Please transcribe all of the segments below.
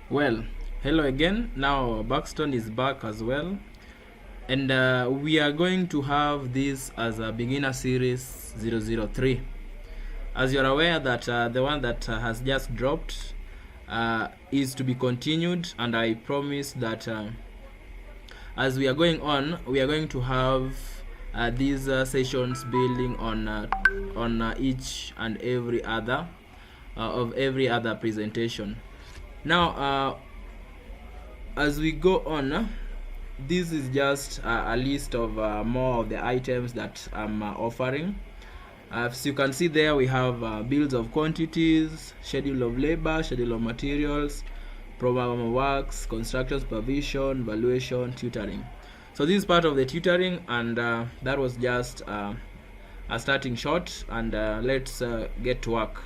Well, hello again. Now Buxton is back as well, and we are going to have this as a beginner series 003. As you're aware that the one that has just dropped is to be continued, and I promise that as we are going on, we are going to have these sessions building on each and every other of every other presentation. Now, as we go on, this is just a list of more of the items that I'm offering. As you can see there, we have bills of quantities, schedule of labor, schedule of materials, program of works, construction supervision, valuation, tutoring. So this is part of the tutoring, and that was just a starting shot, and let's get to work.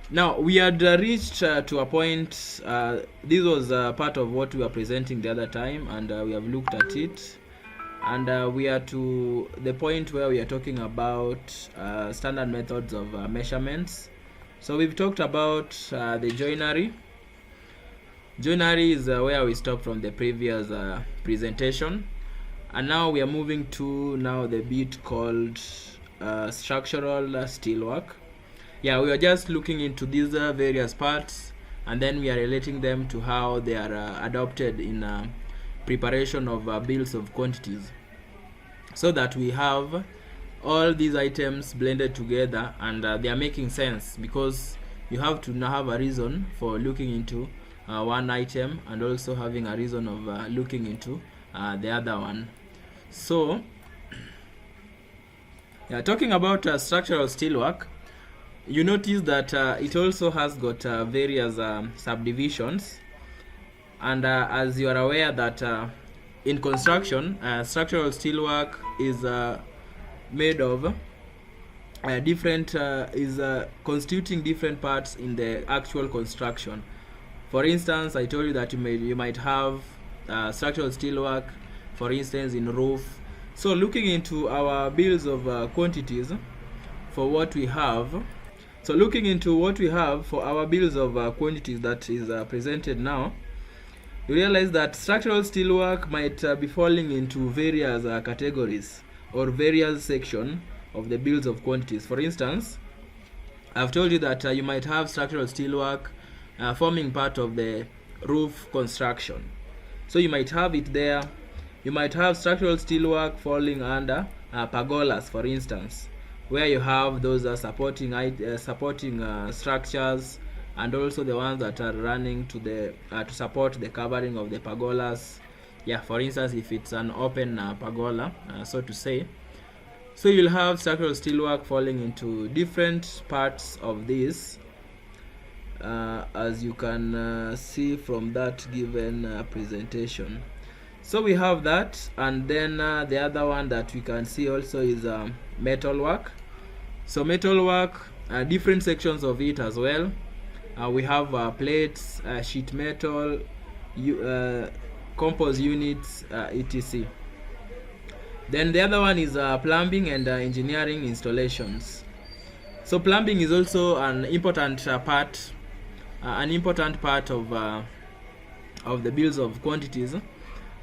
Now we had reached to a point, this was part of what we were presenting the other time, and we have looked at it, and we are to the point where we are talking about standard methods of measurements. So we've talked about the joinery. Joinery is where we stopped from the previous presentation, and now we are moving to the bit called structural steelwork. Yeah, we are just looking into these various parts, and then we are relating them to how they are adopted in preparation of bills of quantities, so that we have all these items blended together, and they are making sense, because you have to now have a reason for looking into one item, and also having a reason of looking into the other one. So yeah, talking about structural steelwork, you notice that it also has got various subdivisions, and as you are aware that in construction, structural steelwork is made of different constituting different parts in the actual construction. For instance, I told you that you might have structural steelwork, for instance, in roof. So looking into our bills of quantities for what we have. So looking into what we have for our bills of quantities that is presented now, you realize that structural steelwork might be falling into various categories or various sections of the bills of quantities. For instance, I've told you that you might have structural steelwork forming part of the roof construction. So you might have it there. You might have structural steelwork falling under pergolas, for instance, where you have those supporting structures, and also the ones that are running to the to support the covering of the pergolas. Yeah, for instance, if it's an open pergola, so to say. So you'll have structural steelwork falling into different parts of this, as you can see from that given presentation. So we have that, and then the other one that we can see also is metalwork. So metalwork, different sections of it as well. We have plates, sheet metal, composite units, etc. Then the other one is plumbing and engineering installations. So plumbing is also an important part of the bills of quantities,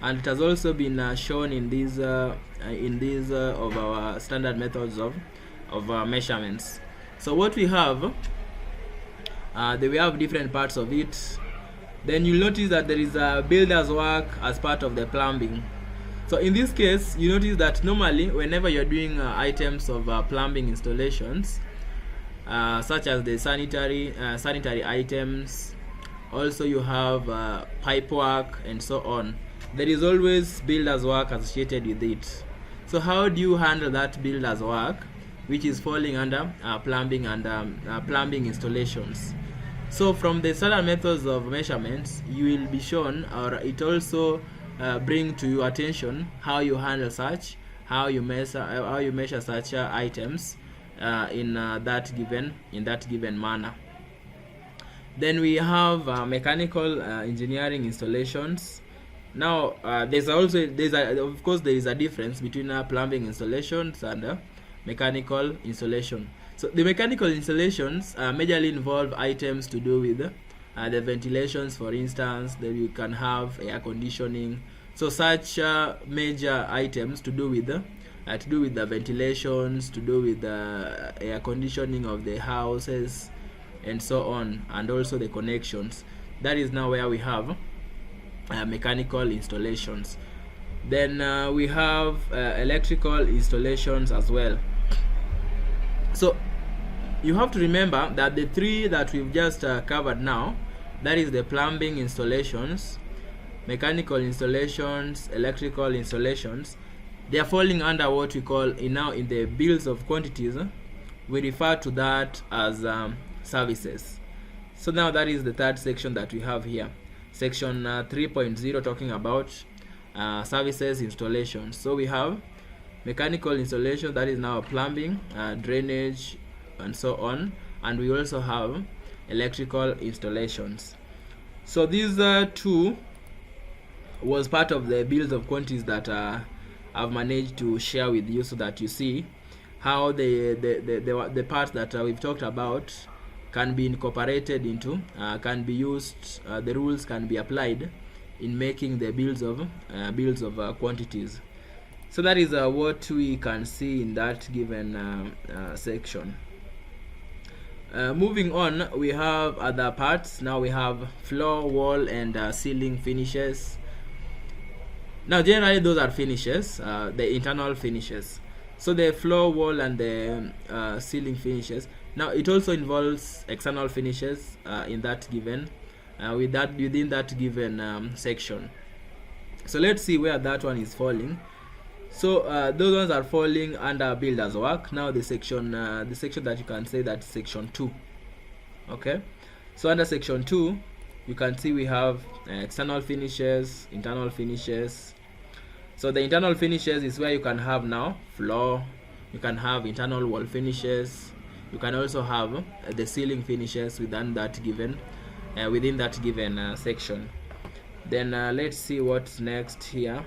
and it has also been shown in these of our standard methods of measurements. So what we have, we have different parts of it. Then you'll notice that there is a builder's work as part of the plumbing. So in this case, you notice that normally whenever you're doing items of plumbing installations, such as the sanitary items, also you have pipe work and so on, there is always builder's work associated with it. So how do you handle that builder's work, which is falling under plumbing and plumbing installations? So from the standard methods of measurements, you will be shown, or it also bring to your attention how you handle such, how you measure such items in that given manner. Then we have mechanical engineering installations. Now of course there is a difference between plumbing installations and mechanical installation. So the mechanical installations majorly involve items to do with the ventilations, for instance. Then you can have air conditioning. So such major items to do with the ventilations, to do with the air conditioning of the houses, and so on, and also the connections. That is now where we have mechanical installations. Then we have electrical installations as well. So you have to remember that the three that we've just covered now, that is the plumbing installations, mechanical installations, electrical installations, they are falling under what we call in the bills of quantities. We refer to that as services. So now that is the third section that we have here, section 3.0, talking about services installations. So we have mechanical installation, that is now plumbing, drainage, and so on, and we also have electrical installations. So these two was part of the bills of quantities that I've managed to share with you, so that you see how the parts that we've talked about can be incorporated into, can be used, the rules can be applied in making the bills of quantities. So that is what we can see in that given section. Moving on, we have other parts. Now we have floor, wall, and ceiling finishes. Now generally those are finishes, the internal finishes. So the floor, wall, and the ceiling finishes. Now it also involves external finishes in that given within that given section. So let's see where that one is falling. So those ones are falling under builders work. Now the section that you can say that section 2. Okay, so under section 2 you can see we have external finishes, internal finishes. So the internal finishes is where you can have now floor, you can have internal wall finishes, you can also have the ceiling finishes within that given section. Then let's see what's next here.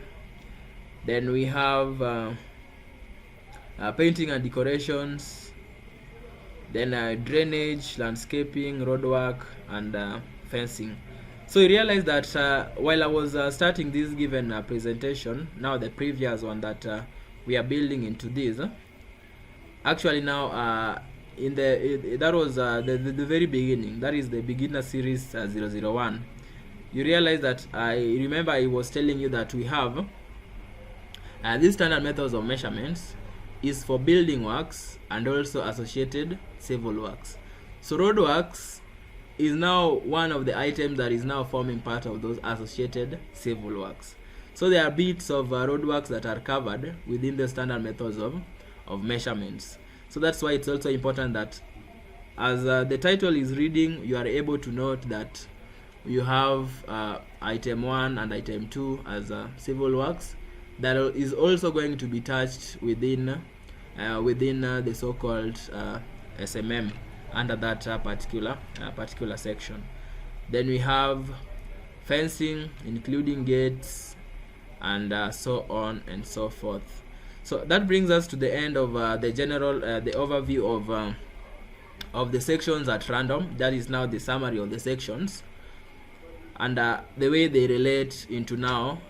Then we have painting and decorations, then drainage, landscaping, roadwork, and fencing. So you realize that while I was starting this given presentation, now the previous one that we are building into this, actually now that was the very beginning, that is the beginner series 001. You realize that I remember I was telling you that we have these standard methods of measurements is for building works and also associated civil works. So road works is now one of the items that is now forming part of those associated civil works. So there are bits of road works that are covered within the standard methods of measurements. So that's why it's also important that as the title is reading, you are able to note that you have item 1 and item 2 as civil works that is also going to be touched within the so-called SMM under that particular section. Then we have fencing, including gates, and so on and so forth. So that brings us to the end of the general the overview of the sections at random. That is now the summary of the sections and the way they relate into now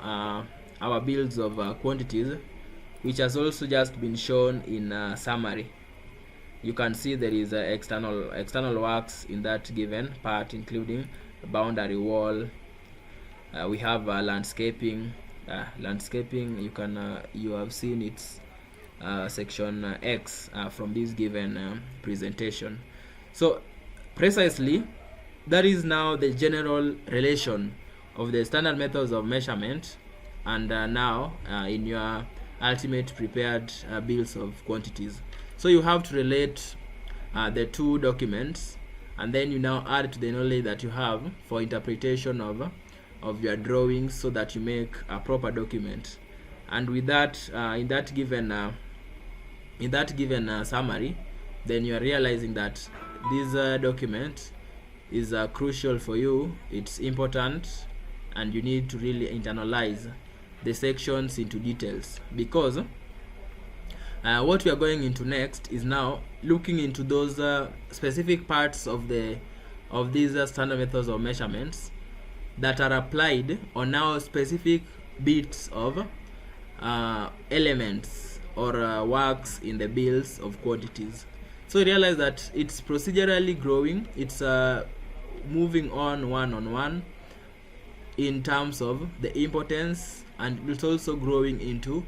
our bills of quantities, which has also just been shown in summary. You can see there is external works in that given part, including boundary wall. We have landscaping. You have seen its section X from this given presentation. So precisely that is now the general relation of the standard methods of measurement and now in your ultimate prepared bills of quantities. So you have to relate the two documents, and then you now add to the knowledge that you have for interpretation of your drawings, so that you make a proper document. And with that in that given summary, then you are realizing that this document is crucial for you. It's important and you need to really internalize the sections into details, because what we are going into next is now looking into those specific parts of these standard methods of measurements that are applied on now specific bits of elements or works in the bills of quantities. So realize that it's procedurally growing, it's moving on one in terms of the importance, and it's also growing into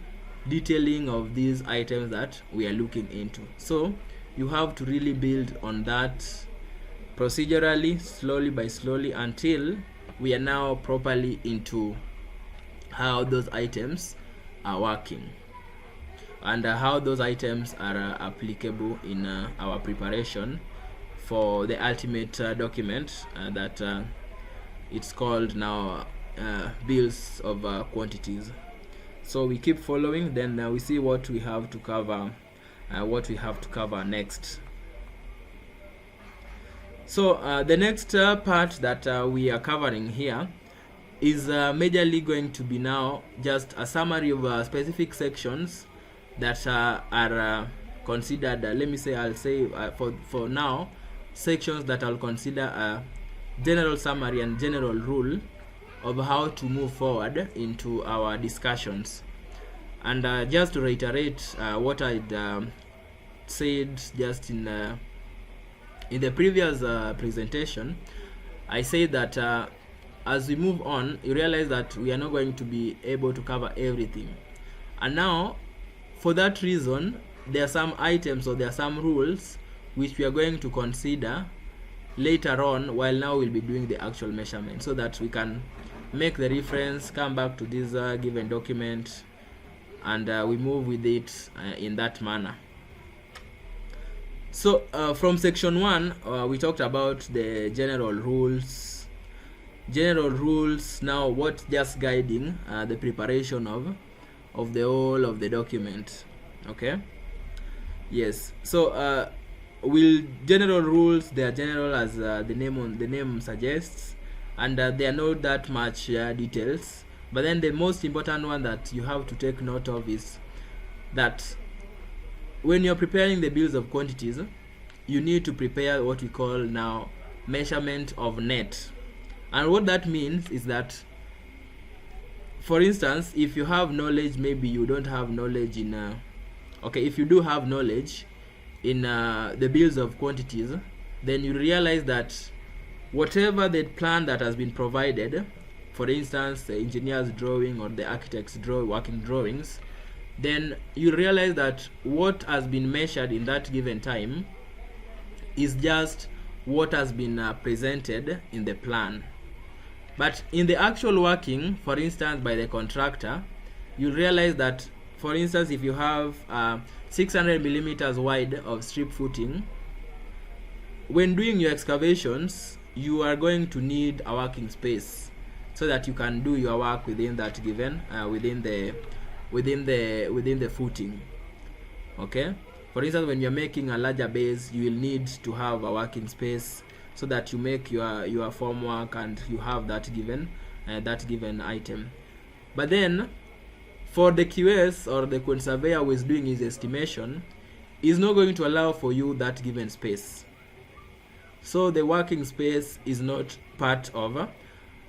detailing of these items that we are looking into. So you have to really build on that procedurally, slowly by slowly, until we are now properly into how those items are working and how those items are applicable in our preparation for the ultimate document that it's called now bills of quantities. So we keep following, then we see what we have to cover next. So the next part that we are covering here is majorly going to be now just a summary of specific sections that are considered, let me say, I'll say for now, sections that I'll consider a general summary and general rule of how to move forward into our discussions. And just to reiterate what I'd said just in the previous presentation, I said that as we move on, you realize that we are not going to be able to cover everything, and now for that reason there are some items or there are some rules which we are going to consider later on, while now we'll be doing the actual measurement, so that we can make the reference, come back to this given document, and we move with it in that manner. So from section 1 we talked about the general rules. Now what just guiding the preparation of the whole of the document. Okay, yes. So general rules, they are general as the name suggests, and they are not that much details, but then the most important one that you have to take note of is that when you're preparing the bills of quantities, you need to prepare what we call now measurement of net. And what that means is that, for instance, if you have knowledge, maybe you don't have knowledge in if you do have knowledge in the bills of quantities, then you realize that whatever the plan that has been provided, for instance the engineer's drawing or the architect's working drawings, then you realize that what has been measured in that given time is just what has been presented in the plan. But in the actual working, for instance by the contractor, you realize that, for instance, if you have 600 millimeters wide of strip footing, when doing your excavations you are going to need a working space so that you can do your work within that given within the footing. Okay, for instance, when you're making a larger base, you will need to have a working space so that you make your formwork and you have that given item. But then for the QS or the surveyor who is doing his estimation, is not going to allow for you that given space. So the working space is not part of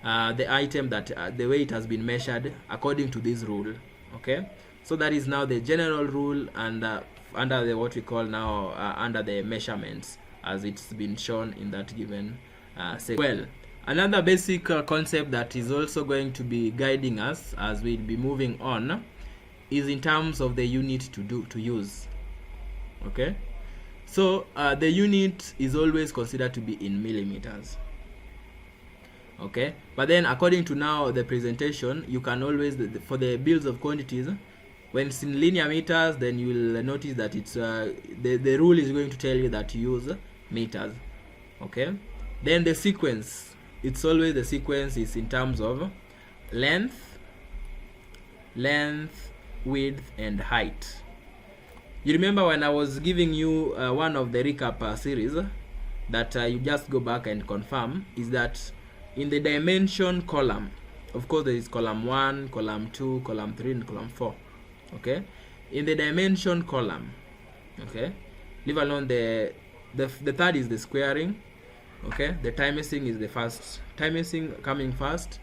the item that the way it has been measured according to this rule. Okay, so that is now the general rule, and under the what we call now under the measurements as it's been shown in that given section. Well, another basic concept that is also going to be guiding us as we'll be moving on is in terms of the unit to use. Okay, so the unit is always considered to be in millimeters. Okay, but then according to now the presentation, you can always, for the bills of quantities, when it's in linear meters, then you will notice that it's the rule is going to tell you that you use meters. Okay, then the sequence, it's always the sequence is in terms of length, width, and height. You remember when I was giving you one of the recap series that you just go back and confirm, is that in the dimension column, of course there is column 1, column 2, column 3, and column 4. Okay, in the dimension column, okay, leave alone the third is the squaring. Okay, the timesing is the first, timesing coming first,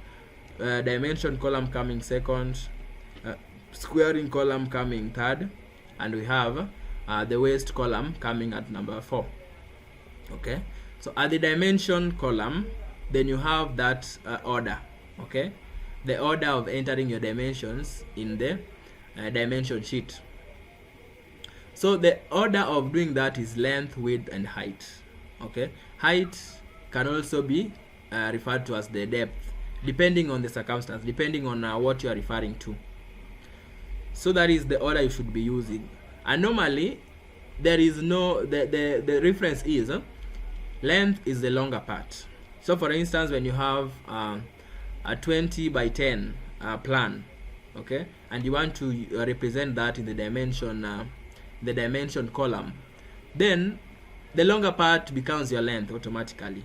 dimension column coming second, squaring column coming third, and we have the waste column coming at number 4. Okay, so at the dimension column, then you have that order. Okay, the order of entering your dimensions in the dimension sheet. So the order of doing that is length, width, and height. Okay, height can also be referred to as the depth, depending on the circumstance, depending on what you are referring to. So that is the order you should be using. And normally there is no, the reference is length is the longer part. So for instance, when you have a 20 by 10 plan, okay, and you want to represent that in the dimension column, then the longer part becomes your length automatically.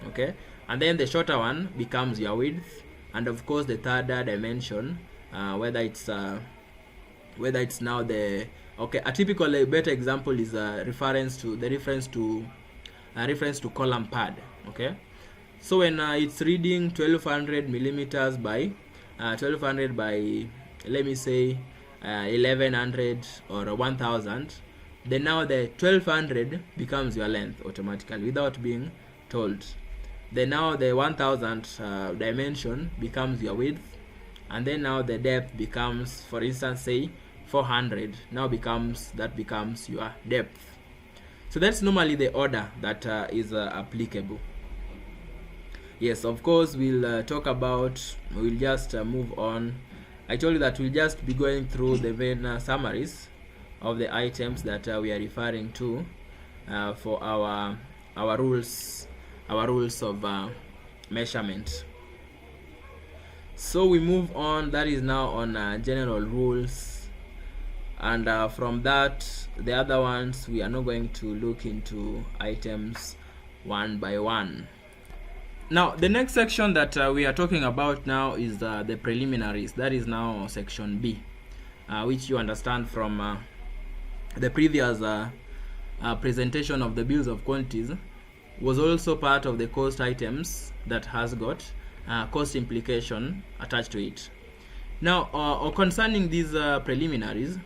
Okay, and then the shorter one becomes your width, and of course the third dimension, whether it's now the, okay, a typical better example is reference to column pad. Okay, so when it's reading 1200 millimeters by 1200 by, let me say 1100 or 1000, then now the 1200 becomes your length automatically without being told. Then now the 1000 dimension becomes your width, and then now the depth becomes, for instance, say 400 now becomes your depth. So that's normally the order that is applicable. Yes, of course we'll talk about, we'll just move on. I told you that we'll just be going through the main summaries of the items that we are referring to for our rules of measurement. So we move on, that is now on general rules, and from that, the other ones we are not going to look into items one by one. Now the next section that we are talking about now is the preliminaries. That is now section B, which you understand from the previous presentation of the bills of quantities, was also part of the cost items that has got cost implication attached to it. Now concerning these preliminaries,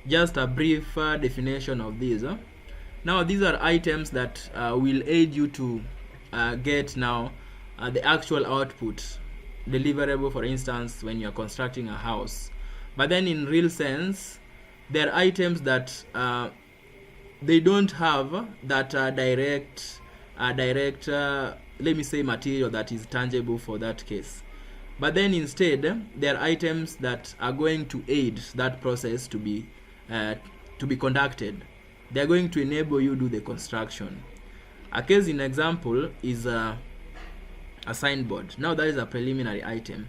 just a brief definition of these. Now these are items that will aid you to get now the actual output deliverable, for instance, when you are constructing a house. But then in real sense, there are items that they don't have that direct let me say material that is tangible for that case. But then instead, there are items that are going to aid that process to be conducted. They are going to enable you to do the construction. A case in example is a signboard. Now that is a preliminary item.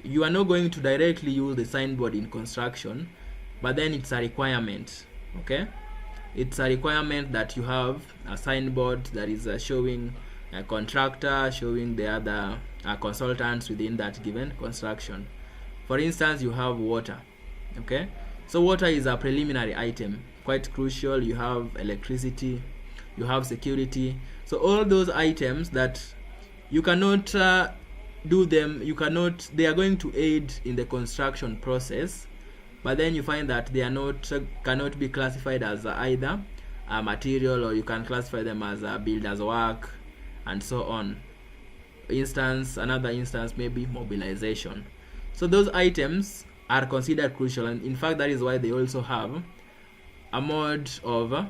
You are not going to directly use the signboard in construction, but then it's a requirement. Okay, it's a requirement that you have a signboard that is showing a contractor, showing the other consultants within that given construction. For instance, you have water. Okay, so water is a preliminary item, quite crucial. You have electricity, you have security. So all those items that you cannot do them, they are going to aid in the construction process, but then you find that they are cannot be classified as either a material, or you can classify them as a builder's work and so on. Another instance may be mobilization. So those items are considered crucial, and in fact that is why they also have a mode of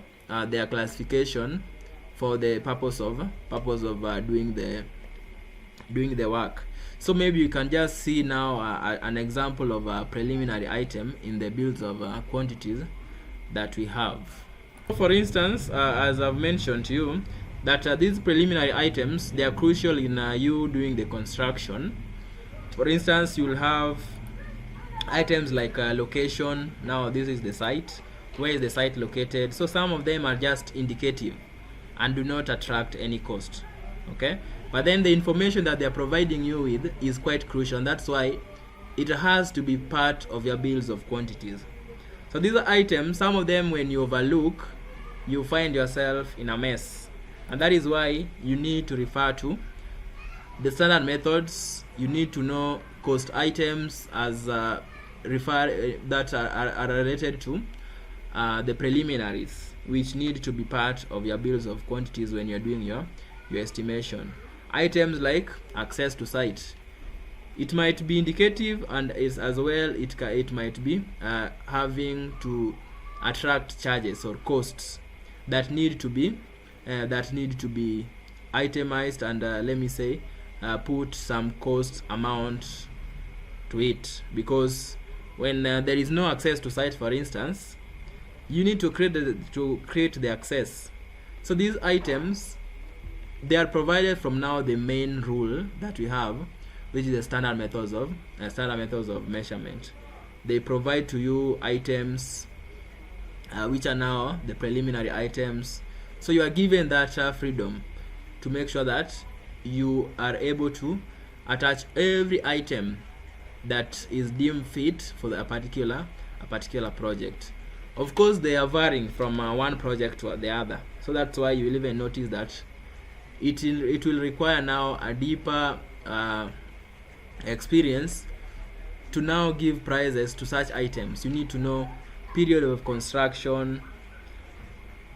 their classification for the purpose of doing the work. So maybe you can just see now an example of a preliminary item in the bills of quantities that we have. For instance, as I've mentioned to you, that these preliminary items, they are crucial in you doing the construction. For instance, you'll have items like location. Now this is the site. Where is the site located? So some of them are just indicative and do not attract any cost. Okay, But then the information that they're providing you with is quite crucial, and that's why it has to be part of your bills of quantities. So these are items, some of them when you overlook, you find yourself in a mess. And that is why you need to refer to the standard methods. You need to know cost items as that are related to the preliminaries, which need to be part of your bills of quantities when you're doing your estimation. Items like access to site. It might be indicative, and is as well it might be having to attract charges or costs that need to be itemized, and let me say put some cost amount to it, because when there is no access to site, for instance, you need to create the access. So these items, they are provided from now the main rule that we have, which is the standard methods of measurement. They provide to you items which are now the preliminary items. So you are given that freedom to make sure that you are able to attach every item that is deemed fit for a particular project. Of course, they are varying from one project to the other. So that's why you will even notice that it will require now a deeper experience to now give prices to such items. You need to know period of construction,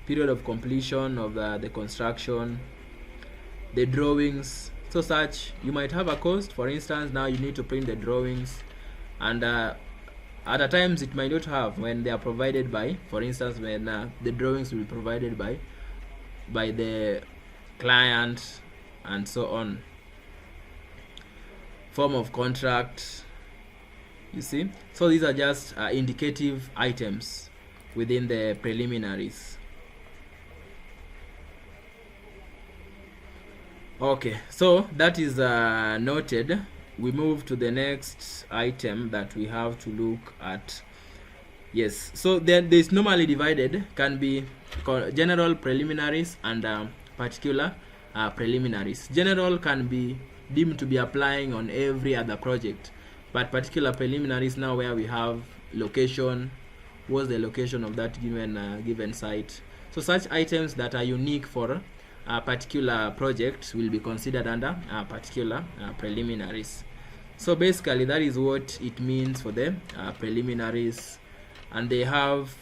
period of completion of the construction, the drawings. So such, you might have a cost. For instance, now you need to print the drawings, and at times it might not have when they are provided by, for instance, when the drawings will be provided by the client, and so on. Form of contract, you see. So these are just indicative items within the preliminaries. Okay, so that is noted. We move to the next item that we have to look at. Yes, so then this normally divided can be general preliminaries and particular preliminaries. General can be deemed to be applying on every other project, but particular preliminaries, now where we have location, what's the location of that given site. So such items that are unique for a particular project will be considered under particular preliminaries. So basically that is what it means for the preliminaries. And they have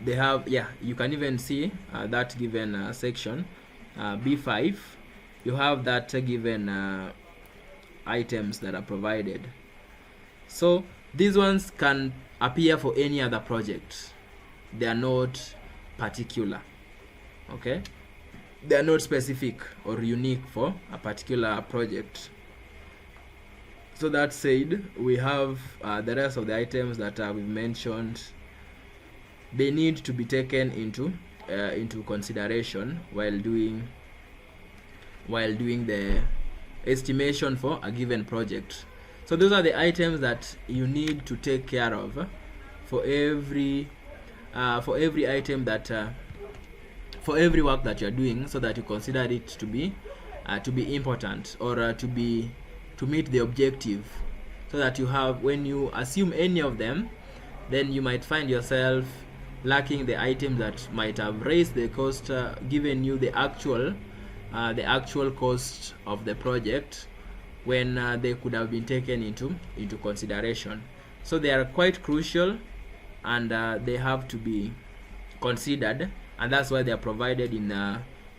you can even see that given section B5. You have that given items that are provided. So these ones can appear for any other project. They are not particular. Okay, they are not specific or unique for a particular project. So that said, we have the rest of the items that we've mentioned. They need to be taken into consideration while doing the estimation for a given project. So those are the items that you need to take care of for every item that for every work that you are doing, so that you consider it to be important, or to meet the objective, so that you have, when you assume any of them, then you might find yourself lacking the items that might have raised the cost, given you the actual cost of the project, when they could have been taken into consideration. So they are quite crucial, and they have to be considered, and that's why they are provided in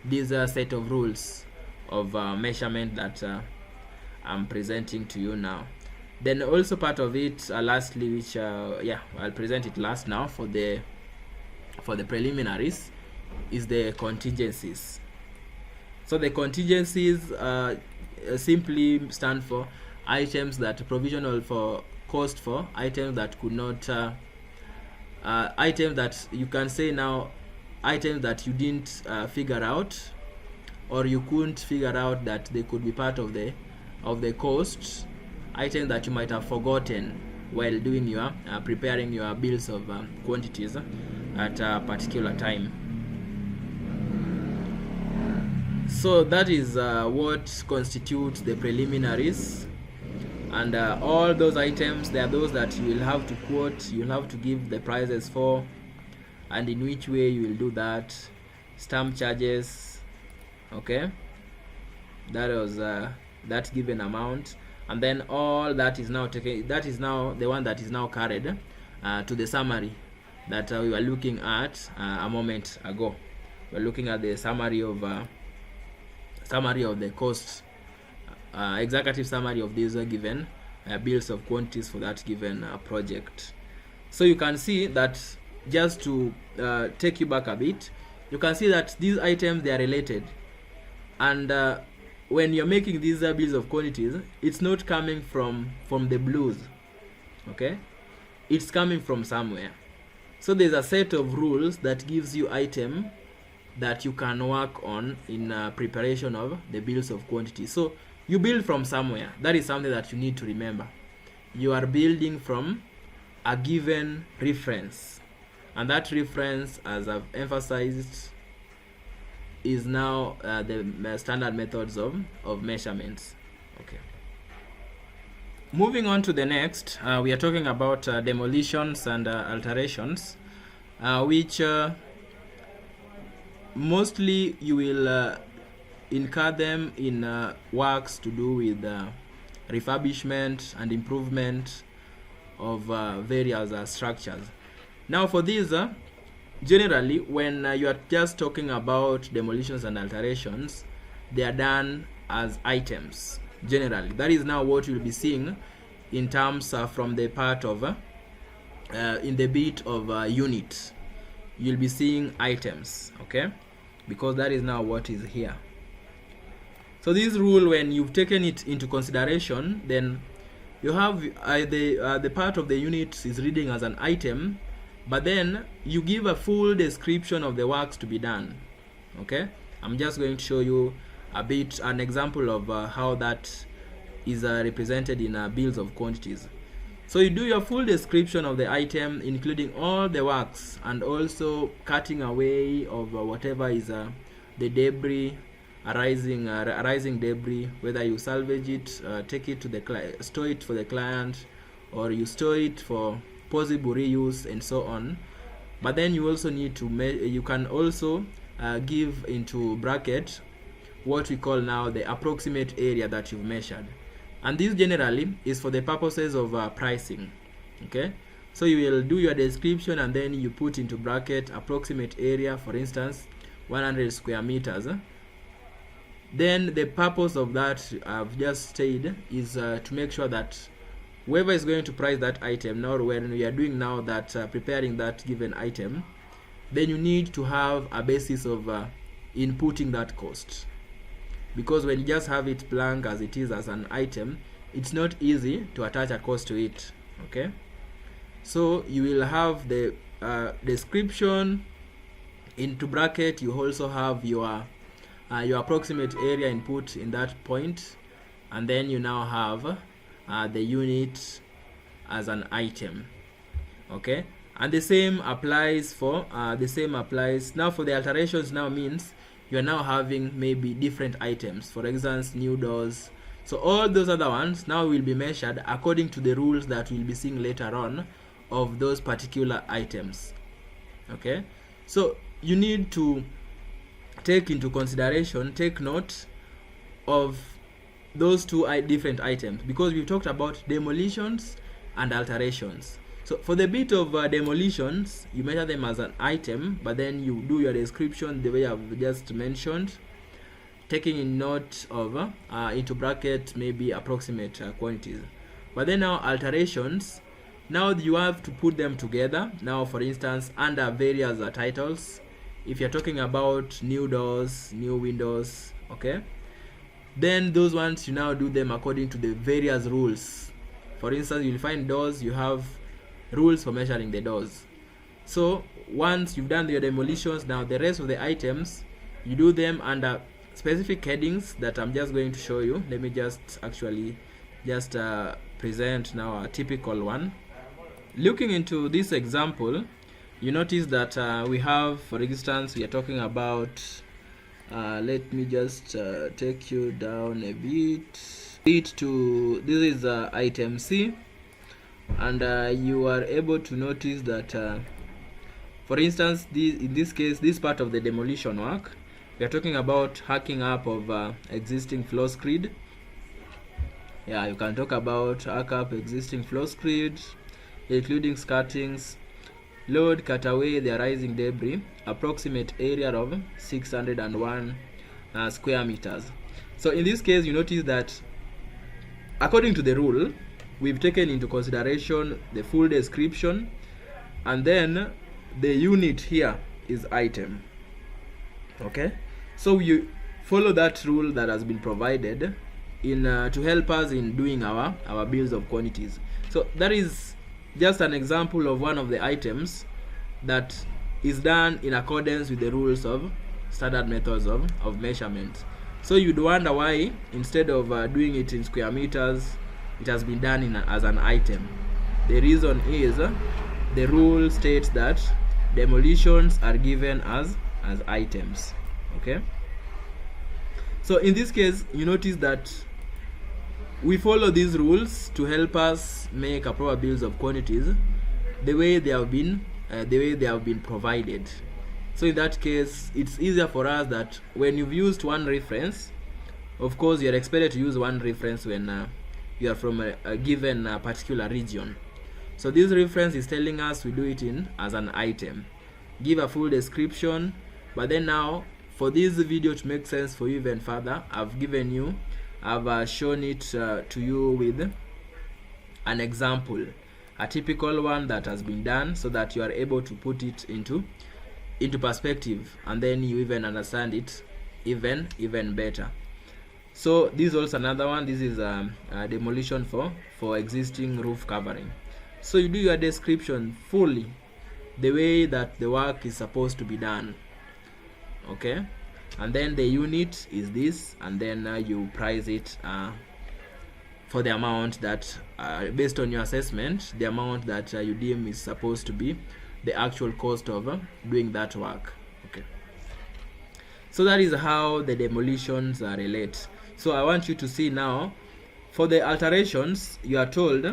this set of rules of measurement that I'm presenting to you now. Then also part of it, lastly, which I'll present it last now for the preliminaries, is the contingencies. So the contingencies simply stand for items that provisional for cost for items that could not items that you can say now, items that you didn't figure out, or you couldn't figure out that they could be part of the cost, items that you might have forgotten while doing your preparing your bills of quantities at a particular time. So that is what constitutes the preliminaries, and all those items, they are those that you will have to quote, you will have to give the prices for, and in which way you will do that, stamp charges, okay, that was that given amount, and then all that is now taken, that is now the one that is now carried to the summary that we were looking at a moment ago. We're looking at the summary of the cost, executive summary of these given bills of quantities for that given project. So you can see that, just to take you back a bit, you can see that these items, they are related, and when you're making these bills of quantities, it's not coming from the blues, okay, it's coming from somewhere. So there's a set of rules that gives you item that you can work on in preparation of the bills of quantities. So you build from somewhere. That is something that you need to remember. You are building from a given reference, and that reference, as I've emphasized, is now the standard methods of measurements. Okay. Moving on to the next, we are talking about demolitions and alterations, which mostly you will incur them in works to do with refurbishment and improvement of various structures. Now for these, generally when you are just talking about demolitions and alterations, they are done as items. Generally, that is now what you'll be seeing in terms from the part of in the bit of unit, you'll be seeing items, okay, because that is now what is here. So this rule, when you've taken it into consideration, then you have the part of the unit is reading as an item, but then you give a full description of the works to be done. Okay, I'm just going to show you a bit an example of how that is represented in bills of quantities. So you do your full description of the item, including all the works, and also cutting away of whatever is the debris, arising debris, whether you salvage it, take it to the store it for the client, or you store it for possible reuse and so on. But then you also need to you can also give into bracket what we call now the approximate area that you've measured, and this generally is for the purposes of pricing. Okay, so you will do your description and then you put into bracket approximate area, for instance 100 square meters. Then the purpose of that, I've just stated, is to make sure that whoever is going to price that item, now when we are doing now that preparing that given item, then you need to have a basis of inputting that cost, because when you just have it blank as it is as an item, it's not easy to attach a cost to it. Okay, so you will have the description into bracket. You also have your approximate area input in that point, and then you now have the unit as an item. Okay, and the same applies for now for the alterations. Now means you are now having maybe different items, for instance new doors. So all those other ones now will be measured according to the rules that we'll be seeing later on of those particular items. Okay, so you need to take into consideration, take note of those two different items, because we've talked about demolitions and alterations. So for the bit of demolitions, you measure them as an item, but then you do your description the way I've just mentioned, taking in note of into bracket maybe approximate quantities. But then now alterations, now you have to put them together. Now for instance under various titles, if you're talking about new doors, new windows, okay, then those ones you now do them according to the various rules. For instance, you'll find doors, you have rules for measuring the doors. So once you've done your demolitions, now the rest of the items you do them under specific headings that I'm just going to show you. Let me just actually just present now a typical one. Looking into this example, you notice that we have, for instance, we are talking about Let me just take you down a bit to this is item C, and you are able to notice that for instance, in this case, this part of the demolition work, we are talking about hacking up of existing floor screed. Yeah, you can talk about hack up existing floor screed, including skirtings, load, cut away the arising debris, approximate area of 601 square meters. So in this case, you notice that according to the rule, we've taken into consideration the full description, and then the unit here is item. Okay, so you follow that rule that has been provided in to help us in doing our bills of quantities. So that is just an example of one of the items that is done in accordance with the rules of standard methods of measurement. So you'd wonder why instead of doing it in square meters, it has been done as an item. The reason is the rule states that demolitions are given as items. Okay, so in this case, you notice that we follow these rules to help us make a proper bills of quantities the way they have been provided. So in that case, it's easier for us that when you've used one reference, of course you're expected to use one reference when you are from a given particular region. So this reference is telling us we do it in as an item, give a full description, but then now for this video to make sense for you even further, I've shown it to you with an example, a typical one that has been done, so that you are able to put it into perspective, and then you even understand it even better. So this is also another one. This is a demolition for existing roof covering. So you do your description fully the way that the work is supposed to be done. Okay, and then the unit is this, and then you price it for the amount that based on your assessment, the amount that you deem is supposed to be the actual cost of doing that work. Okay, so that is how the demolitions relate. So I want you to see now, for the alterations, you are told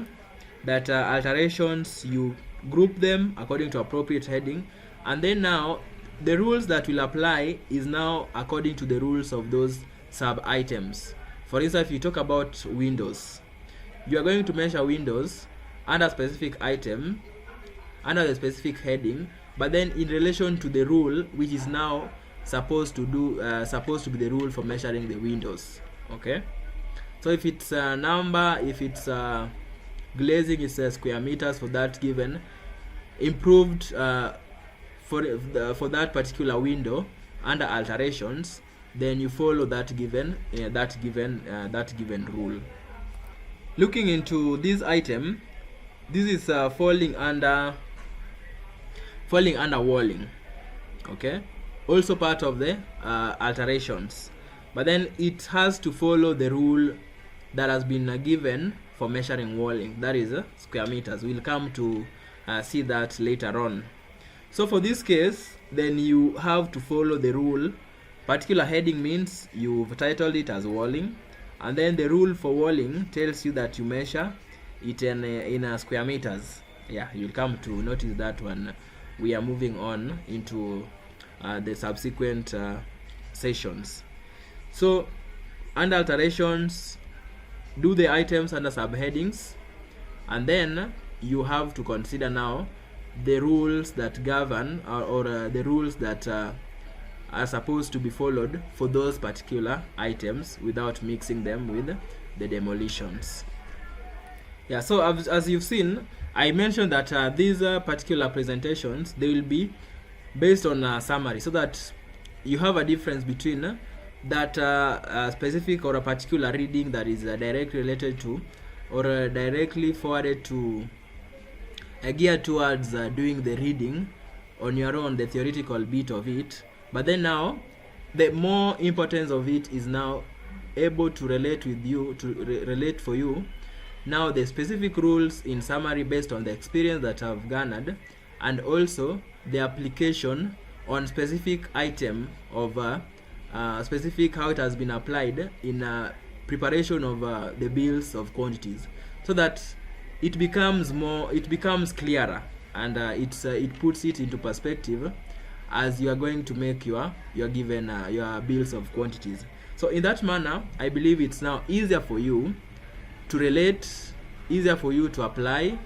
that alterations, you group them according to appropriate heading, and then now the rules that will apply is now according to the rules of those sub items. For instance, if you talk about windows, you are going to measure windows under a specific item, under the specific heading, but then in relation to the rule which is now supposed to be the rule for measuring the windows. Okay, so if it's a number, if it's glazing, it's square meters for that given improved for that particular window under alterations, then you follow that given rule. Looking into this item, this is falling under walling. Okay, also part of the alterations, but then it has to follow the rule that has been given for measuring walling, that is square meters. We'll come to see that later on. So for this case, then you have to follow the rule. Particular heading means you've titled it as walling, and then the rule for walling tells you that you measure it in square meters. Yeah, you'll come to notice that when we are moving on into the subsequent sessions. So under alterations, do the items under subheadings, and then you have to consider now the rules that govern or the rules that are supposed to be followed for those particular items without mixing them with the demolitions. Yeah, so as you've seen, I mentioned that these particular presentations, they will be based on a summary, so that you have a difference between that specific or a particular reading that is directly related to or directly forwarded to geared towards doing the reading on your own, the theoretical bit of it, but then now the more importance of it is now able to relate with you, to relate for you now the specific rules in summary based on the experience that I've garnered, and also the application on specific item of specific how it has been applied in preparation of the bills of quantities, so that it becomes clearer, and it puts it into perspective as you are going to make your given your bills of quantities. So in that manner, I believe it's now easier for you to relate, easier for you to apply,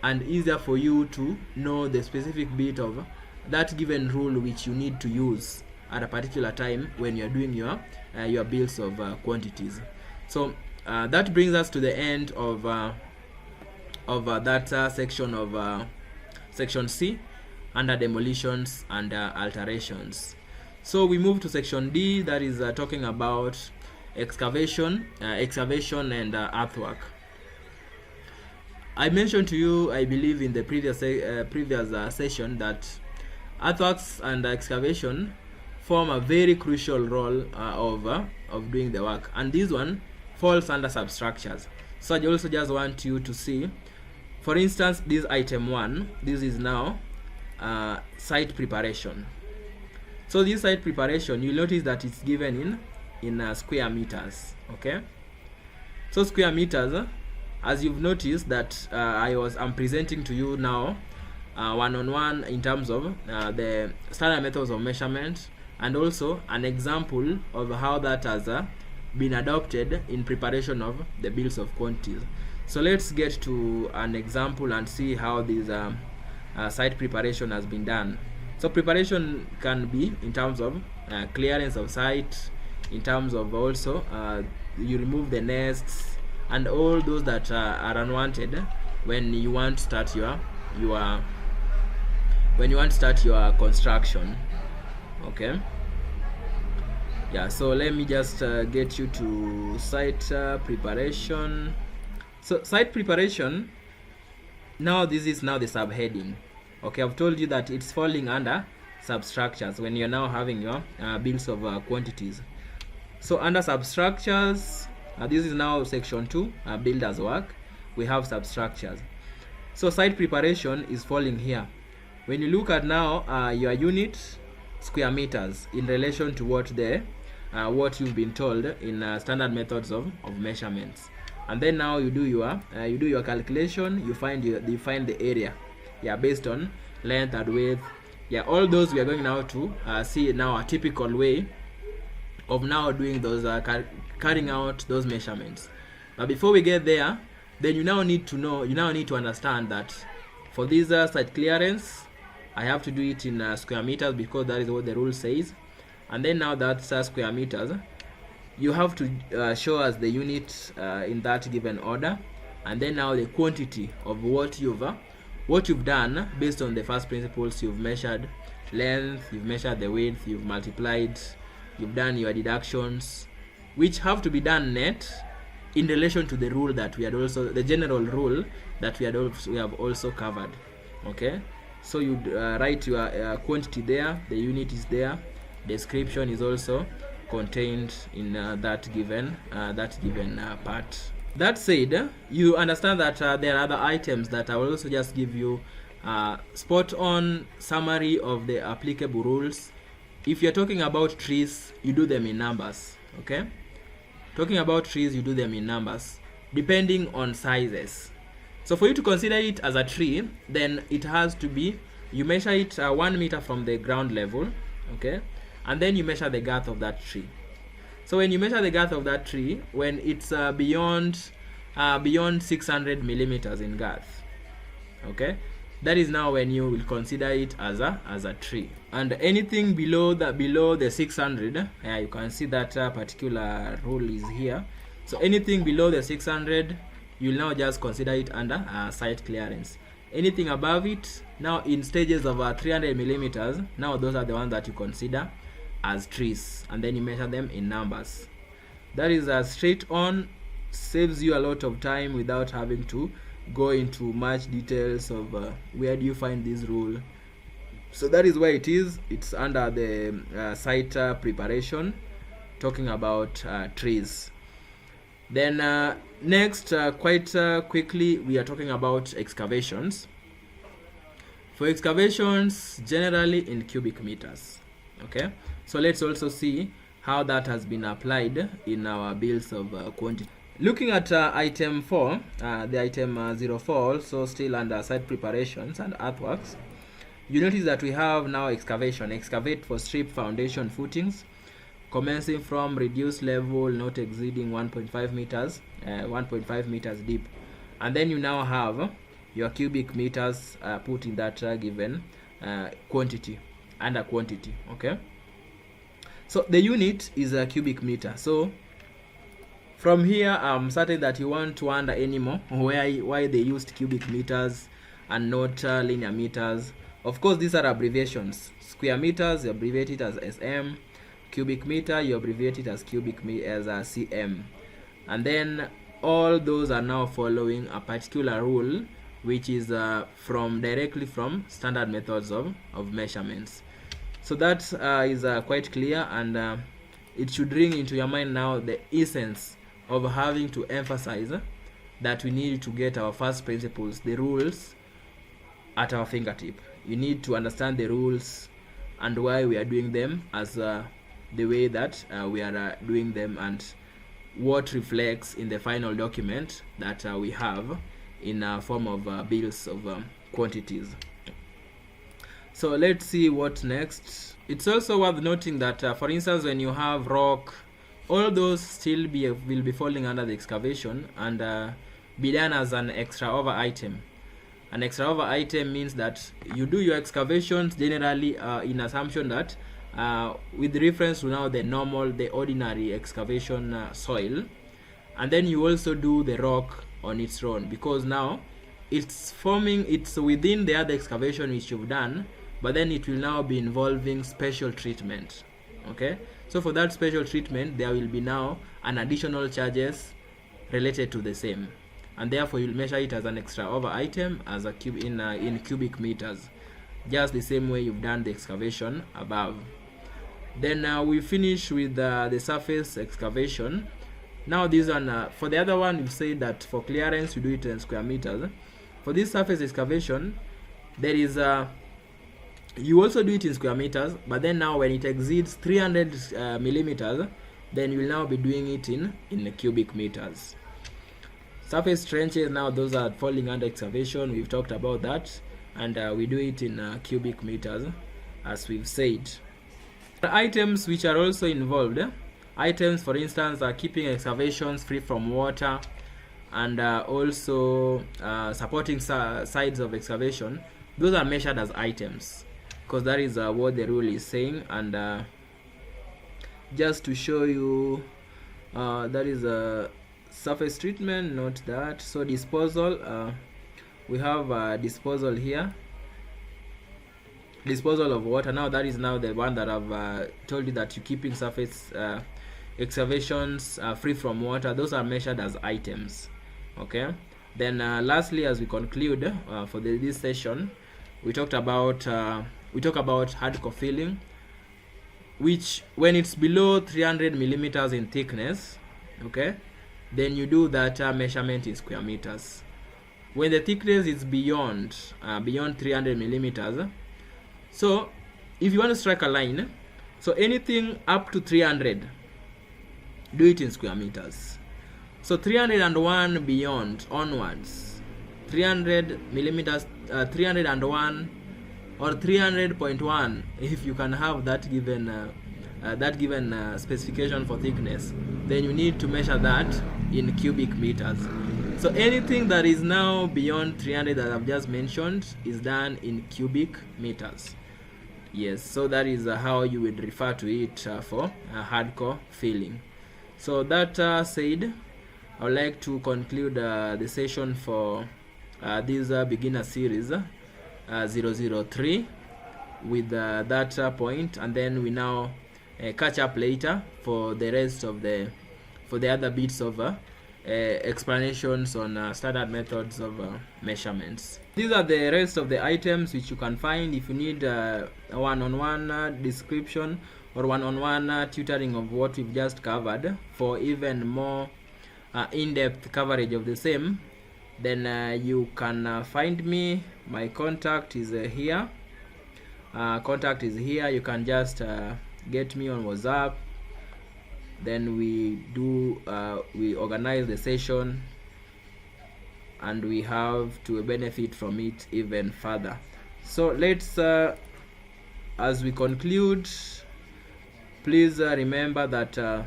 and easier for you to know the specific bit of that given rule which you need to use at a particular time when you're doing your bills of quantities. So that brings us to the end of that section of section C, under demolitions and alterations. So we move to section D, that is talking about excavation and earthwork. I mentioned to you, I believe in the previous session, that earthworks and excavation form a very crucial role of doing the work, and this one falls under substructures. So I also just want you to see, for instance, this item 1, this is now site preparation. So this site preparation, you'll notice that it's given in square meters. Okay, so square meters, as you've noticed that I'm presenting to you now one-on-one in terms of the standard methods of measurement, and also an example of how that has been adopted in preparation of the bills of quantities. So let's get to an example and see how this site preparation has been done. So preparation can be in terms of clearance of site, in terms of also you remove the nests and all those that are unwanted when you want to start your construction. Okay, yeah, so let me just get you to site preparation. So site preparation, now this is now the subheading. Okay, I've told you that it's falling under substructures when you're now having your bills of quantities. So under substructures, this is now section 2, builders work. We have substructures. So site preparation is falling here. When you look at now your unit square meters in relation to what you've been told in standard methods of measurements, and then now you do your calculation. You find the area, based on length and width. All those we are going now to see now a typical way of now doing those carrying out those measurements. But before we get there, then you now need to understand that for this site clearance, I have to do it in square meters because that is what the rule says. And then now that's square meters, you have to show us the unit in that given order, and then now the quantity of what you've done based on the first principles. You've measured length, you've measured the width, you've multiplied, you've done your deductions, which have to be done net in relation to the rule that we had also, the general rule that we have also covered. Okay, so you write your quantity there, the unit is there, description is also contained in that given part. That said, you understand that there are other items that I will also just give you spot on summary of the applicable rules. If you're talking about trees, you do them in numbers. Okay, talking about trees, you do them in numbers depending on sizes. So for you to consider it as a tree, then it has to be, you measure it 1 meter from the ground level. Okay, and then you measure the girth of that tree. So when you measure the girth of that tree, when it's beyond 600 millimeters in girth, okay, that is now when you will consider it as a tree. And anything below the 600, you can see that particular rule is here. So anything below the 600, you'll now just consider it under site clearance. Anything above it, now in stages of 300 millimeters, now those are the ones that you consider as trees, and then you measure them in numbers. That is straight on, saves you a lot of time without having to go into much details of where do you find this rule. So that is why it's under the site preparation, talking about trees. Then next, quite quickly, we are talking about excavations. For excavations, generally in cubic meters. Okay, so let's also see how that has been applied in our bills of quantity. Looking at item 4, the item 04, also still under site preparations and earthworks, you notice that we have now excavation. Excavate for strip foundation footings, commencing from reduced level not exceeding 1.5 meters, 1.5 meters deep. And then you now have your cubic meters put in that given quantity, under quantity, okay? So the unit is a cubic meter. So from here, I'm certain that you want to wonder anymore why they used cubic meters and not linear meters. Of course, these are abbreviations. Square meters, you abbreviate it as SM. Cubic meter, you abbreviate it as as a cm. And then all those are now following a particular rule, which is directly from standard methods of measurements. So that is quite clear, and it should ring into your mind now the essence of having to emphasize that we need to get our first principles, the rules, at our fingertip. You need to understand the rules and why we are doing them as the way that we are doing them, and what reflects in the final document that we have in form of bills of quantities. So let's see what next. It's also worth noting that for instance, when you have rock, all those still will be falling under the excavation and be done as an extra over item. An extra over item means that you do your excavations generally in assumption that with reference to now the ordinary excavation soil, and then you also do the rock on its own, because now it's within the other excavation which you've done, but then it will now be involving special treatment. Okay, so for that special treatment there will be now an additional charges related to the same, and therefore you'll measure it as an extra over item as a in cubic meters, just the same way you've done the excavation above. Then we finish with the surface excavation. Now this one, for the other one, we've said that for clearance you do it in square meters. For this surface excavation, there is you also do it in square meters, but then now when it exceeds 300 millimeters, then you will now be doing it in cubic meters. Surface trenches, now those are falling under excavation. We've talked about that, and we do it in cubic meters, as we've said. The items which are also involved, items for instance are keeping excavations free from water, and also supporting sides of excavation. Those are measured as items, because that is what the rule is saying. And just to show you, that is a surface treatment, not that. So disposal, we have disposal here, disposal of water. Now that is now the one that I've told you that you're keeping surface excavations free from water. Those are measured as items. Okay, then lastly, as we conclude for this session, we talk about hardcore filling, which when it's below 300 millimeters in thickness, okay, then you do that measurement in square meters. When the thickness is beyond 300 millimeters, so if you want to strike a line, so anything up to 300, do it in square meters. So 301 beyond onwards, 300 millimeters, 301 or 300.1, if you can have that given specification for thickness, then you need to measure that in cubic meters. So anything that is now beyond 300 that I've just mentioned is done in cubic meters. Yes, so that is how you would refer to it for hardcore filling. So that said, I would like to conclude the session for this beginner series 003 with that point, and then we now catch up later for the rest of the other bits of explanations on standard methods of measurements. These are the rest of the items which you can find if you need a one-on-one description or one-on-one tutoring of what we've just covered. For even more in-depth coverage of the same, then you can find me. My contact is here. You can just get me on WhatsApp, then we organize the session, and we have to benefit from it even further. So let's as we conclude, please remember that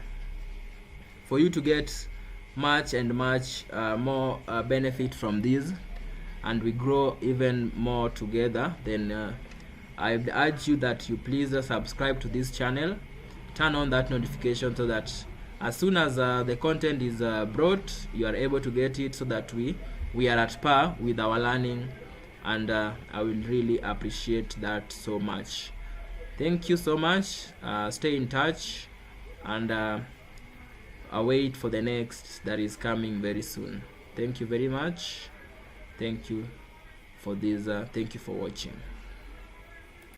for you to get much and much more benefit from this, and we grow even more together, then I urge you that you please subscribe to this channel, turn on that notification, so that as soon as the content is brought, you are able to get it, so that we are at par with our learning, and I will really appreciate that so much. Thank you so much. Stay in touch, and await for the next that is coming very soon. Thank you very much. Thank you for this. Thank you for watching.